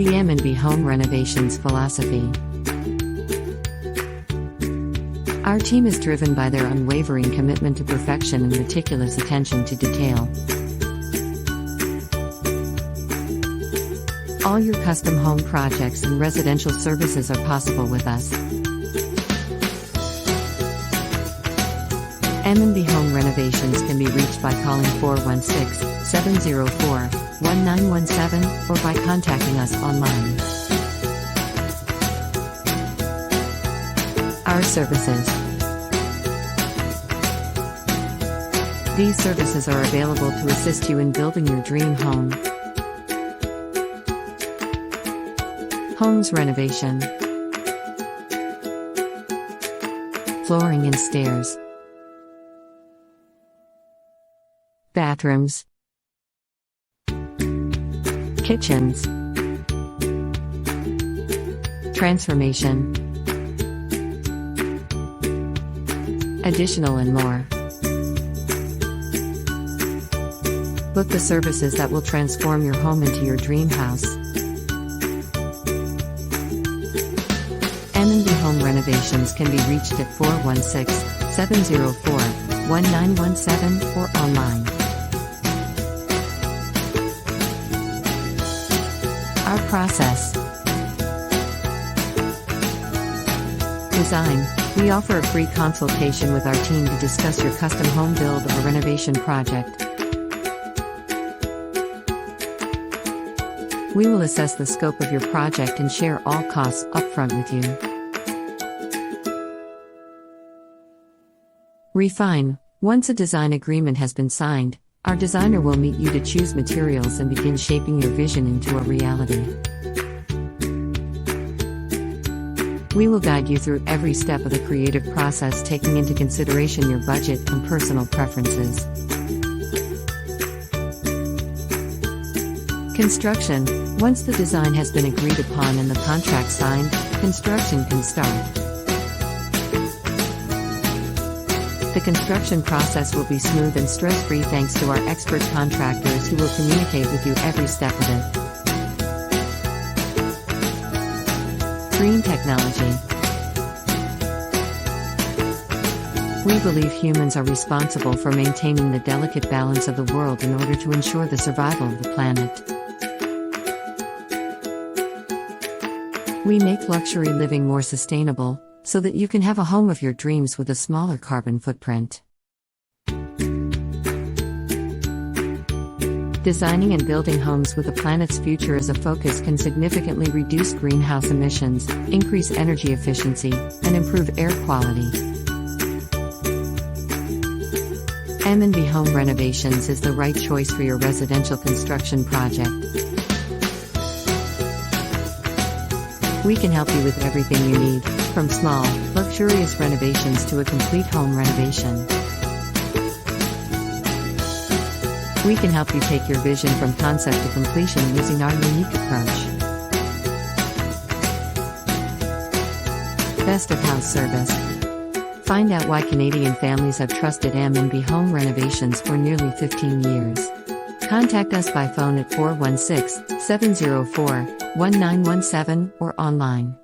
The M&B Home Renovations philosophy. Our team is driven by their unwavering commitment to perfection and meticulous attention to detail. All your custom home projects and residential services are possible with us. M&B Home Renovations can be reached by calling 416-704-1917 or by contacting us online. Our services. These services are available to assist you in building your dream home. Homes renovation. Flooring and stairs. Bathrooms. Kitchens. Transformation. Additional and more. Book the services that will transform your home into your dream house. M&B Home Renovations can be reached at 416-704-1917 or online. Our process. Design. We offer a free consultation with our team to discuss your custom home build or renovation project. We will assess the scope of your project and share all costs upfront with you. Refine. Once a design agreement has been signed, our designer will meet you to choose materials and begin shaping your vision into a reality. We will guide you through every step of the creative process, taking into consideration your budget and personal preferences. Construction. Once the design has been agreed upon and the contract signed, construction can start. The construction process will be smooth and stress-free thanks to our expert contractors who will communicate with you every step of it. Green technology. We believe humans are responsible for maintaining the delicate balance of the world in order to ensure the survival of the planet. We make luxury living more sustainable, so that you can have a home of your dreams with a smaller carbon footprint. Designing and building homes with the planet's future as a focus can significantly reduce greenhouse emissions, increase energy efficiency, and improve air quality. M&B Home Renovations is the right choice for your residential construction project. We can help you with everything you need, from small, luxurious renovations to a complete home renovation. We can help you take your vision from concept to completion using our unique approach. Best of house service. Find out why Canadian families have trusted M&B Home Renovations for nearly 15 years. Contact us by phone at 416-704-1917 or online.